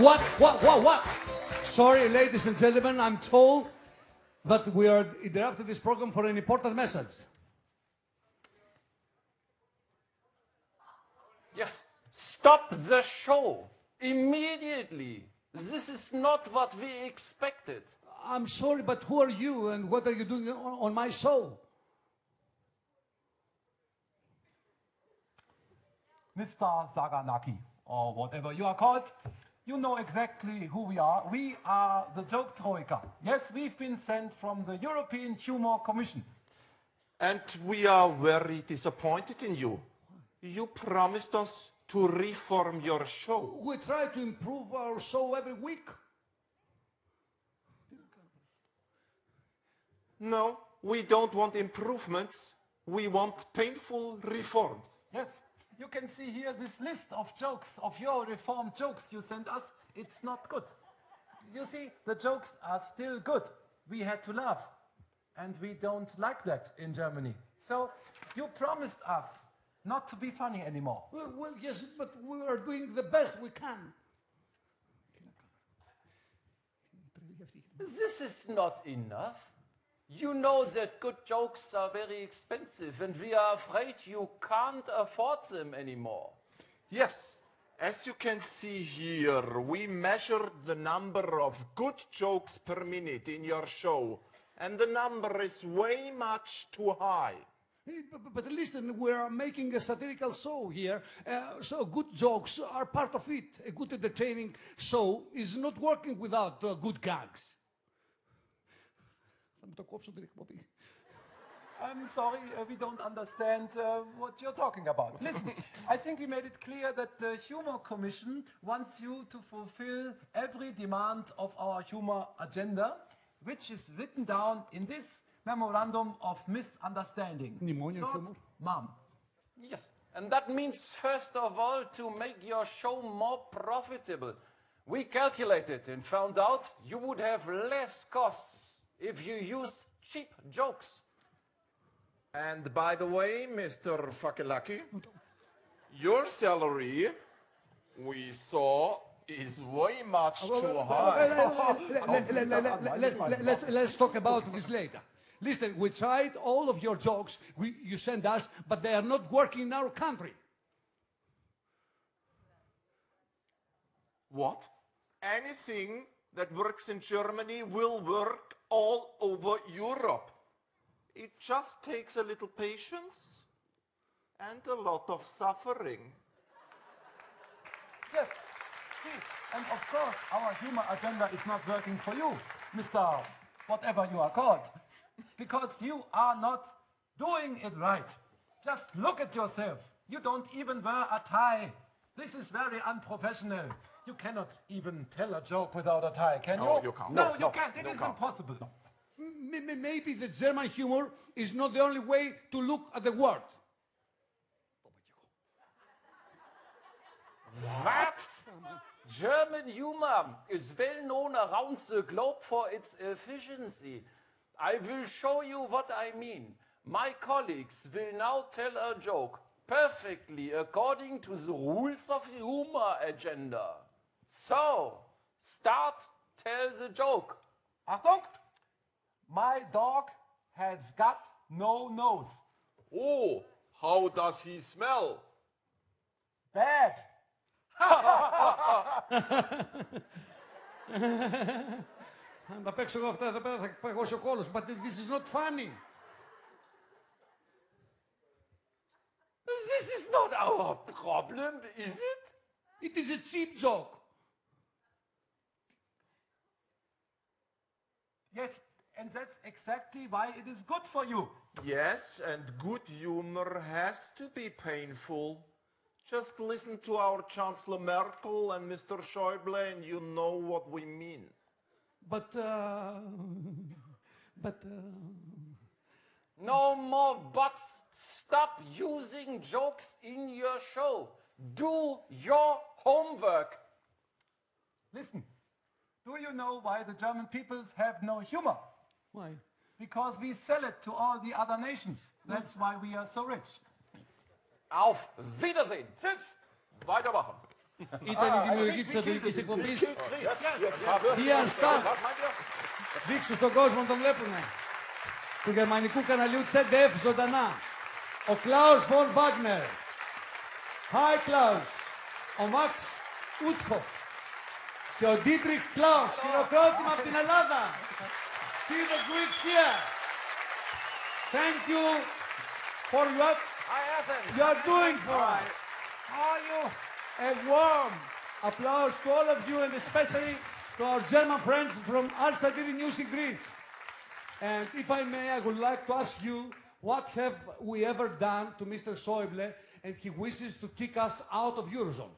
What? Sorry, ladies and gentlemen, I'm told that we are interrupting this program for an important message. Yes, stop the show immediately. This is not what we expected. I'm sorry, but who are you and what are you doing on my show? Mr. Saganaki, or whatever you are called, you know exactly who we are. We are the Joke Troika. Yes, we've been sent from the European Humor Commission. And we are very disappointed in you. You promised us to reform your show. We try to improve our show every week. No, we don't want improvements. We want painful reforms. Yes, you can see here this list of jokes, of your reformed jokes you sent us. It's not good. You see, the jokes are still good. We had to laugh. And we don't like that in Germany. So you promised us not to be funny anymore. Well, yes, but we are doing the best we can. This is not enough. You know that good jokes are very expensive and we are afraid you can't afford them anymore. Yes, as you can see here, we measured the number of good jokes per minute in your show, and the number is way much too high. But listen, we are making a satirical show here, so good jokes are part of it. A good entertaining show is not working without good gags. I'm sorry, we don't understand what you're talking about. Listen, I think we made it clear that the Humor Commission wants you to fulfill every demand of our humor agenda, which is written down in this Memorandum of Misunderstanding. Short, MAM. Yes, and that means first of all to make your show more profitable. We calculated and found out you would have less costs if you use cheap jokes. And by the way, Mr. Fakelaki, your salary, we saw, is way much too high. Let's talk about this later. Listen, we tried all of your jokes you sent us, but they are not working in our country. What? Anything that works in Germany will work all over Europe. It just takes a little patience and a lot of suffering. Yes, see, and of course our humor agenda is not working for you, Mr. Whatever you are called, because you are not doing it right. Just look at yourself. You don't even wear a tie. This is very unprofessional. You cannot even tell a joke without a tie, can you? No, you can't. No, you can't. It is impossible. No. Maybe the German humor is not the only way to look at the world. What? German humor is well known around the globe for its efficiency. I will show you what I mean. My colleagues will now tell a joke perfectly according to the rules of the humor agenda. So, start, tell the joke. Achtung! My dog has got no nose. Oh, how does he smell? Bad. Αν τα παίξω εγώ αυτά εδώ πέρα θα παγώσει ο κόλος. But this is not funny. This is not our problem, is it? It is a cheap joke. Yes, and that's exactly why it is good for you. Yes, and good humor has to be painful. Just listen to our Chancellor Merkel and Mr. Schäuble and you know what we mean. But No more buts. Stop using jokes in your show. Do your homework. Listen, do you know why the German peoples have no humor? Why? Because we sell it to all the other nations. That's why we are so rich. Auf Wiedersehen. Tschüss! Weitermachen. Ήταν η δημιουργή της σατυρικής εκπομπής. Η Anstalt. Δείξου στον κόσμο, τον βλέπουνε. Του γερμανικού καναλιού ZDF ζωντανά. Ο Klaus von Wagner. Hi Klaus. Ο Max Uthoff. Και ο Dietrich Klaus. Χειροκρότημα από την Ελλάδα. See the Greeks here. Thank you for what you are doing for us. How are you? A warm applause to all of you and especially to our German friends from Tsantiri News in Greece. And if I may, I would like to ask you, what have we ever done to Mr. Schäuble and he wishes to kick us out of Eurozone?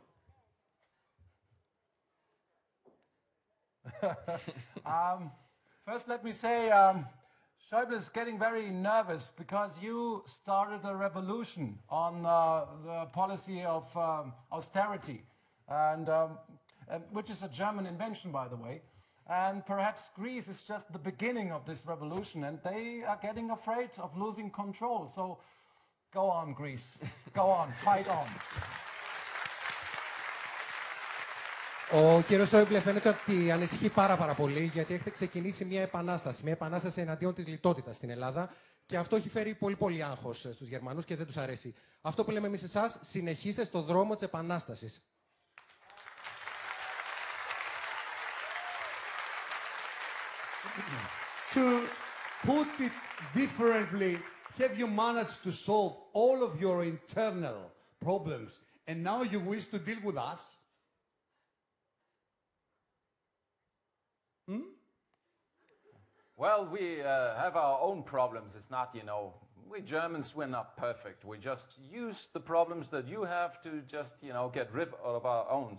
First, let me say, Schäuble is getting very nervous because you started a revolution on the policy of austerity, and which is a German invention, by the way. And perhaps Greece is just the beginning of this revolution, and they are getting afraid of losing control. So, go on, Greece. Go on, fight on. Ο κύριος Σόιμπλε φαίνεται ότι ανησυχεί πάρα πολύ γιατί έχετε ξεκινήσει μια επανάσταση εναντίον της λιτότητας στην Ελλάδα και αυτό έχει φέρει πολύ άγχος στους Γερμανούς και δεν τους αρέσει. Αυτό που λέμε εμείς εσάς, συνεχίστε στο δρόμο της επανάστασης. To put it differently, have you managed to solve all of your internal problems and now you wish to deal with us? Well, we have our own problems. It's not, we Germans, we're not perfect. We just use the problems that you have to just, get rid of our own,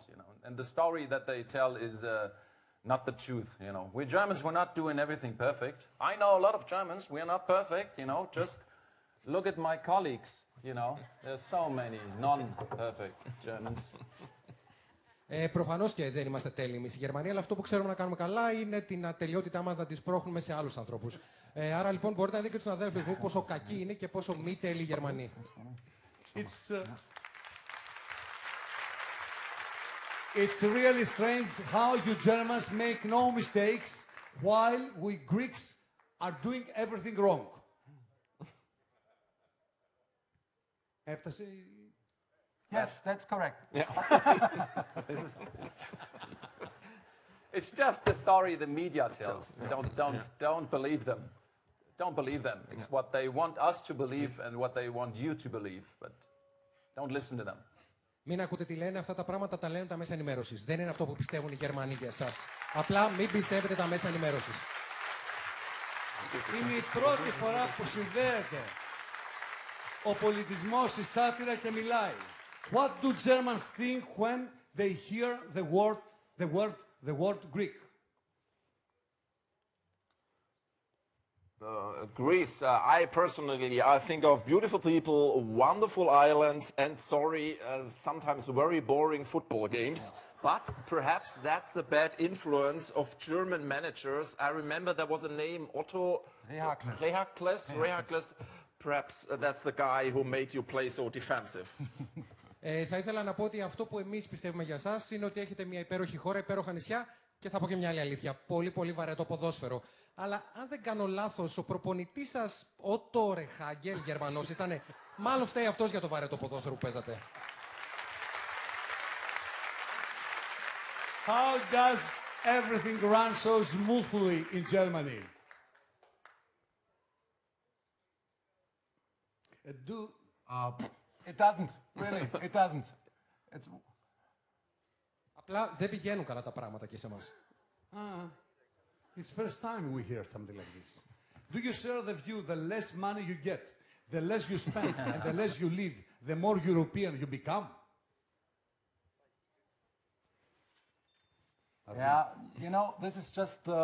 And the story that they tell is not the truth, We Germans, we're not doing everything perfect. I know a lot of Germans, we're not perfect, Just look at my colleagues, There's so many non-perfect Germans. Προφανώς και δεν είμαστε τέλειοι εμείς οι Γερμανοί, αλλά αυτό που ξέρουμε να κάνουμε καλά είναι την ατελειότητά μας να τη σπρώχνουμε σε άλλους ανθρώπους. Άρα λοιπόν μπορείτε να δείτε στους αδέλφους μου πόσο κακοί είναι και πόσο μη τέλειοι οι Γερμανοί. It's really strange how you Germans make no mistakes while we Greeks are doing everything wrong. Έφτασε. Yes, that's correct. It's just the story the media tells. Don't believe them. Don't believe them. It's what they want us to believe and what they want you to believe. But don't listen to them. Μην ακούτε τι λένε, αυτά τα πράγματα τα λένε τα μέσα ενημέρωσης. Δεν είναι αυτό που πιστεύουν οι Γερμανοί για εσάς. Απλά μην πιστεύετε τα μέσα ενημέρωσης. Είναι η πρώτη φορά που συνδέεται ο πολιτισμός, η σάτυρα και μιλάει. What do Germans think when they hear the word Greek? Greece, I personally, I think of beautiful people, wonderful islands, and sometimes very boring football games. But perhaps that's the bad influence of German managers. I remember there was a name, Otto Rehakles. Perhaps that's the guy who made you play so defensive. Θα ήθελα να πω ότι αυτό που εμείς πιστεύουμε για εσάς είναι ότι έχετε μια υπέροχη χώρα, υπέροχα νησιά και θα πω και μια άλλη αλήθεια. Πολύ βαρετό ποδόσφαιρο. Αλλά αν δεν κάνω λάθος, ο προπονητής σας, Ότο Ρεχάγκελ, Γερμανός, ήτανε. Μάλλον φταίει αυτός για το βαρετό ποδόσφαιρο που παίζατε. How does everything run so smoothly in Germany? It doesn't, really, it doesn't. Απλά δεν πηγαίνουν καλά τα πράγματα και σε εμάς. It's the first time we hear something like this. Do you share the view, the less money you get, the less you spend, and the less you live, the more European you become? Yeah, this is just the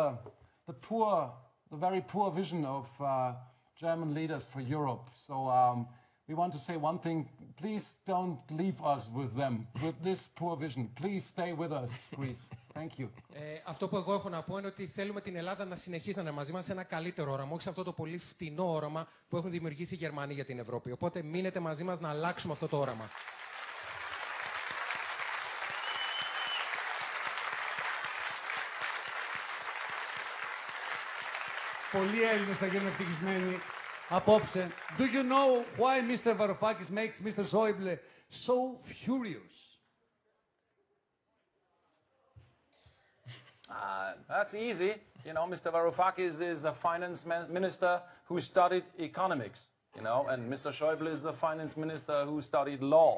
very poor vision of German leaders for Europe. So we want to say one thing, please don't leave us with them, with this poor vision. Please stay with us, Greece. Thank you. Αυτό που εγώ έχω να πω είναι ότι θέλουμε την Ελλάδα να συνεχίσει να είναι μαζί μας σε ένα καλύτερο όραμα, όχι σε αυτό το πολύ φτηνό όραμα που έχουν δημιουργήσει οι Γερμανοί για την Ευρώπη. Οπότε μείνετε μαζί μας να αλλάξουμε αυτό το όραμα. Πολλοί Έλληνες θα γίνουν ευτυχισμένοι απόψε. Do you know why Mr. Varoufakis makes Mr. Schäuble so furious? That's easy. You know, Mr. Varoufakis is a finance minister who studied economics, you know, and Mr. Schäuble is the finance minister who studied law.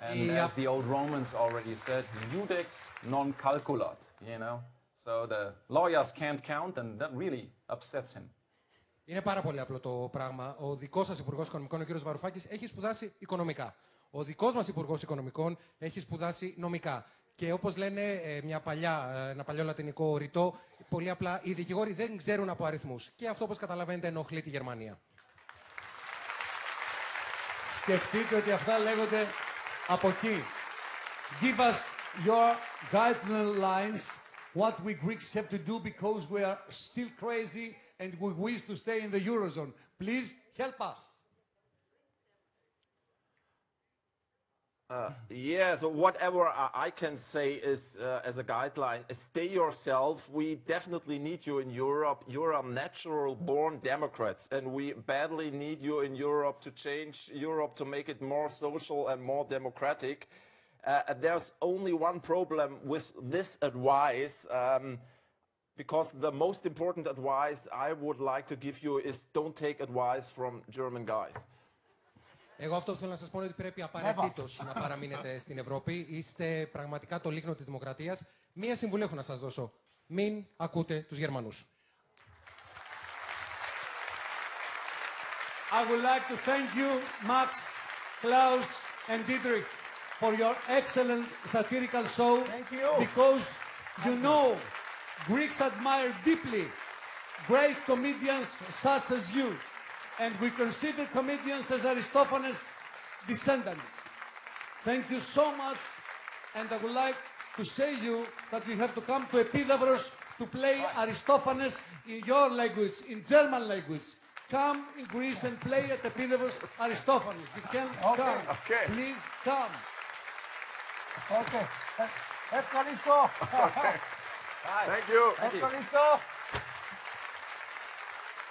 And as the old Romans already said, judex non calculat, you know. So the lawyers can't count, and that really upsets him. Είναι πάρα πολύ απλό το πράγμα. Ο δικός σας Υπουργός Οικονομικών, ο κ. Βαρουφάκης, έχει σπουδάσει οικονομικά. Ο δικός μας Υπουργός Οικονομικών έχει σπουδάσει νομικά. Και όπως λένε ένα παλιό λατινικό ρητό, πολύ απλά οι δικηγόροι δεν ξέρουν από αριθμούς. Και αυτό, όπως καταλαβαίνετε, ενοχλεί τη Γερμανία. Σκεφτείτε ότι αυτά λέγονται από εκεί. Give us your guidelines, what we Greeks have to do because we are still crazy and we wish to stay in the Eurozone. Please help us. Yeah, so whatever I can say is, as a guideline, stay yourself. We definitely need you in Europe. You're a natural-born Democrats, and we badly need you in Europe to change Europe, to make it more social and more democratic. There's only one problem with this advice, because the most important advice I would like to give you is don't take advice from German guys. Εγώ αυτό που θέλω να σας πω είναι ότι πρέπει απαραίτητος να παραμείνετε στην Ευρώπη. Είστε πραγματικά το λίκνο της δημοκρατίας. Μία συμβουλή έχω να σας δώσω. Μην ακούτε τους Γερμανούς. I would like to thank you, Max, Klaus, and Dietrich, for your excellent satirical show. Thank you. Because you know, Greeks admire deeply great comedians such as you. And we consider comedians as Aristophanes' descendants. Thank you so much, and I would like to say you that you have to come to Epidavros to play Aristophanes in your language, in German language. Come in Greece and play at Epidavros Aristophanes. You can come. Okay. Please come. Okay. Ευχαριστώ. Thank you. Ευχαριστώ.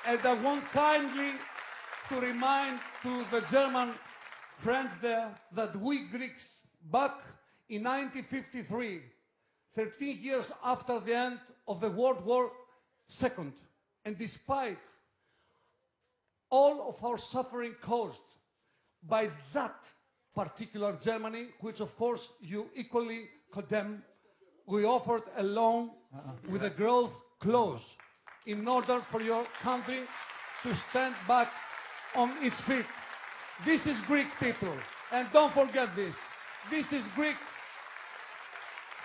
And I want kindly to remind to the German friends there that we Greeks, back in 1953, 13 years after the end of the World War II, and despite all of our suffering caused by that particular Germany, which of course you equally condemn, we offered a loan with a growth clause in order for your country to stand back on its feet. This is Greek people, and don't forget this. This is Greek.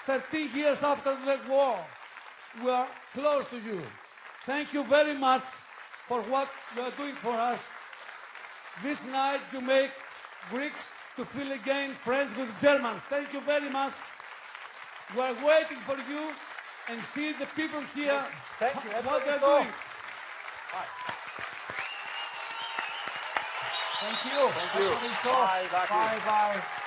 13 years after the war, we are close to you. Thank you very much for what you are doing for us. This night you make Greeks to feel again friends with Germans. Thank you very much. We are waiting for you and see the people here, Thank you. what they're doing. Thank you. Thank you. Ευχαριστώ. Bye, Takis. Bye, bye.